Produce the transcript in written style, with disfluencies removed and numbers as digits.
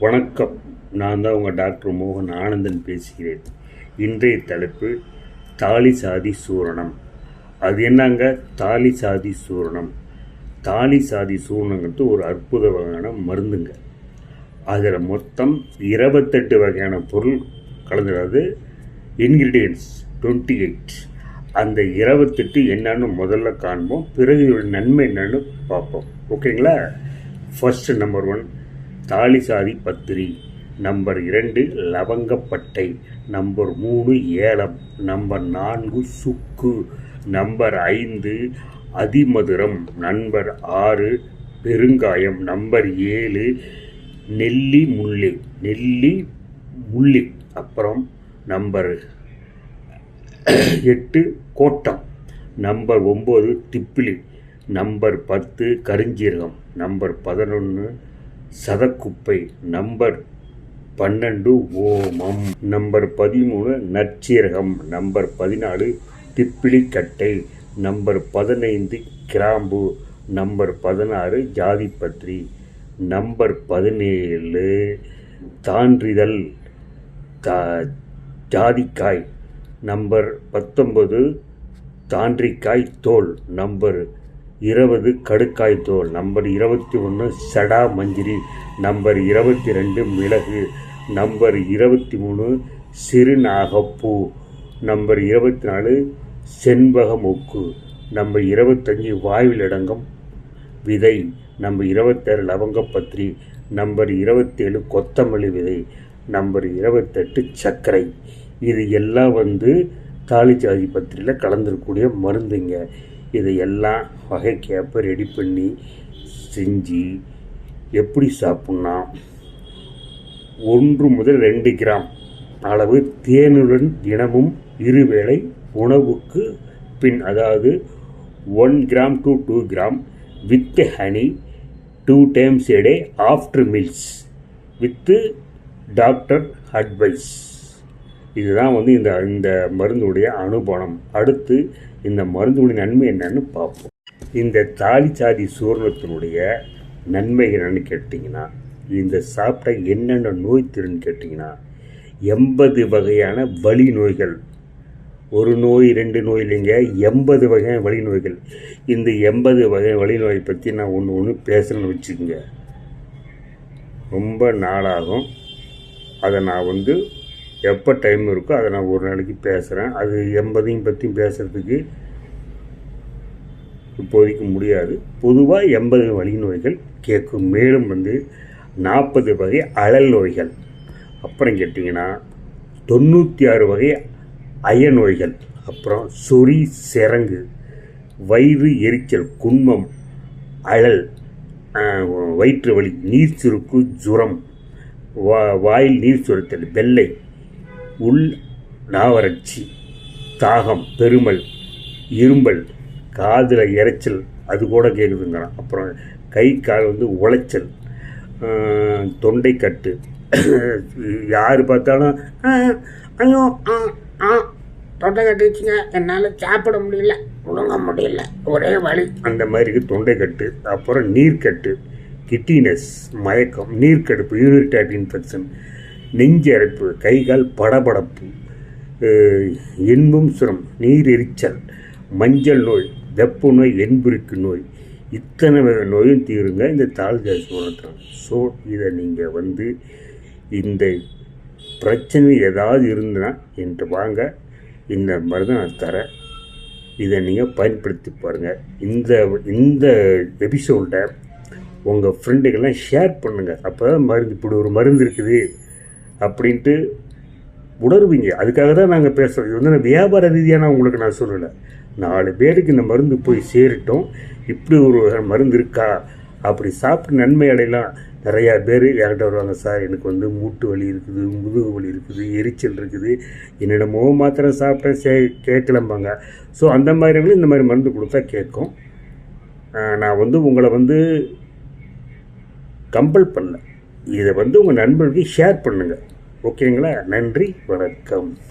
வணக்கம். நான் தான் உங்கள் டாக்டர் மோகன் ஆனந்தன் பேசுகிறேன். இன்றைய தலைப்பு தாலி சாதி சூரணம். அது என்னங்க தாலி சாதி சூரணம்? தாலி சாதி சூரணங்கிறது ஒரு அற்புத வகையான மருந்துங்க. அதில் மொத்தம் 28 வகையான பொருள் கலந்துடாது, இன்க்ரீடியன்ட்ஸ் 28. அந்த 28 என்னன்னு முதல்ல காண்போம், பிறகு நன்மை என்னன்னு பார்ப்போம். ஓகேங்களா? ஃபர்ஸ்ட் நம்பர் 1 தாலி சாதி பத்திரி, நம்பர் 2 லவங்கப்பட்டை, நம்பர் 3 ஏலம், நம்பர் 4 சுக்கு, நம்பர் 5 அதிமதுரம், நம்பர் 6 பெருங்காயம், நம்பர் 7 நெல்லி முள்ளி, அப்புறம் நம்பர் 8 கோட்டம், நம்பர் 9 திப்பிலி, நம்பர் 10 கருஞ்சீரகம், நம்பர் 11 சதக்குப்பை, நம்பர் 12 ஓமம், நம்பர் 13 நற்சீரகம், நம்பர் 14 திப்பிலிக்கட்டை, நம்பர் 15 கிராம்பு, நம்பர் 16 ஜாதிப்பத்திரி, நம்பர் 17 தாண்டிதழ் ஜாதிக்காய், நம்பர் 19 தாண்டிக்காய் தோல், நம்பர் 20 கடுக்காய் தோல், நம்பர் 21 சடா மஞ்சிரி, நம்பர் 22 மிளகு, நம்பர் 23 சிறுநாகப்பூ, நம்பர் 24 செண்பக மொக்கு, நம்பர் 25 வாயில் அடங்கும் விதை, நம்பர் 26 லவங்கப்பத்திரி, நம்பர் 27 கொத்தமல்லி விதை, நம்பர் 28 சர்க்கரை. இது எல்லாம் தாலி சாதி பத்திரியில் கலந்துருக்கக்கூடிய மருந்துங்க. இதையெல்லாம் வகைக்கேற்ப ரெடி பண்ணி செஞ்சு எப்படி சாப்பிட்னா, 1 முதல் 2 கிராம் அளவு தேனுடன் தினமும் இருவேளை உணவுக்கு பின், அதாவது 1 gram to 2 gram with honey 2 times a day after meals with doctor advice. இதுதான் இந்த மருந்துடைய அனுபவம். அடுத்து இந்த மருந்துடைய நன்மை என்னன்னு பார்ப்போம். இந்த தாலி சாதி சூரணத்தினுடைய நன்மை என்னன்னு கேட்டிங்கன்னா, இந்த சாப்பிட்டா என்னென்ன நோய் தருன்னு கேட்டிங்கன்னா, 80 வகையான வலி நோய்கள், ஒரு நோய் 2 நோய் இல்லைங்க, 80 வகையான வலி நோய்கள். இந்த 80 வகை வலி நோயை பற்றி நான் ஒன்று பேசணும்னு வச்சுக்கோங்க, ரொம்ப நாளாகும். அதை நான் எப்போ டைம் இருக்கோ அதை நான் ஒரு நாளைக்கு பேசுகிறேன். அது 80 பற்றியும் பேசுகிறதுக்கு இப்போதைக்கு முடியாது. பொதுவாக 80 வலி நோய்கள் கேட்கும். மேலும் 40 வகை அழல் நோய்கள், அப்புறம் கேட்டிங்கன்னா 96 வகை அய நோய்கள், அப்புறம் சொறி சிரங்கு, வயிறு எரிச்சல், குன்மம், அழல், வயிற்று வலி, நீர் சுருக்கு, ஜுரம், வாயில் நீர் சுரத்தல், வெள்ளை, உள் நாவறட்சி, தாகம், பெருமல், இரும்பல், காதில் இறைச்சல், அது கூட கேட்குதுங்கிறான். அப்புறம் கை கால் உளைச்சல், தொண்டைக்கட்டு, யார் பார்த்தாலும் ஐயோ தொண்டை கட்டுச்சுங்க, என்னால் சாப்பிட முடியல, முழுங்க முடியல, ஒரே வலி, அந்த மாதிரி தொண்டைக்கட்டு. அப்புறம் நீர்க்கட்டு, கிட்டினஸ், மயக்கம், நீர்க்கடுப்பு, யூரிட்டேட் இன்ஃபெக்ஷன், நெஞ்சரைப்பு, கைகால் படபடப்பு, எண்பும் சுரம், நீர் எரிச்சல், மஞ்சள் நோய், வெப்ப நோய், என்புருக்கு நோய், இத்தனை வகை நோயும் தீருங்க இந்த தாலி சாதி சூரணத்தில். ஸோ இதை நீங்கள் இந்த பிரச்சனை ஏதாவது இருந்ததுன்னா என்று வாங்க, இந்த மருந்து நான் தரேன். இதை நீங்கள் பயன்படுத்தி பாருங்கள். இந்த எபிசோடை உங்கள் ஃப்ரெண்டுக்கெல்லாம் ஷேர் பண்ணுங்கள். அப்போ தான் இப்படி ஒரு மருந்து இருக்குது அப்படின்ட்டு உணர்வீங்க. அதுக்காக தான் நாங்கள் பேசுகிறோம். இது நான் வியாபார ரீதியாக உங்களுக்கு நான் சொல்லலை. 4 பேருக்கு இந்த மருந்து போய் சேரட்டும். இப்படி ஒரு மருந்து இருக்கா, அப்படி சாப்பிட்டு நன்மை அடையலாம். நிறையா பேர் என்கிட்ட வருவாங்க, சார் எனக்கு மூட்டு வலி இருக்குது, முதுகு வலி இருக்குது, எரிச்சல் இருக்குது, என்னிடமோ மாத்திரம் சாப்பிட்டேன் கேட்கலம்பாங்க. ஸோ அந்த மாதிரிகளும் இந்த மாதிரி மருந்து கொடுத்தா கேட்கும். நான் உங்களை கம்பல் பண்ணல. இதை உங்கள் நண்பர்களுக்கு ஷேர் பண்ணுங்கள். ஓகேங்களா? நன்றி, வணக்கம்.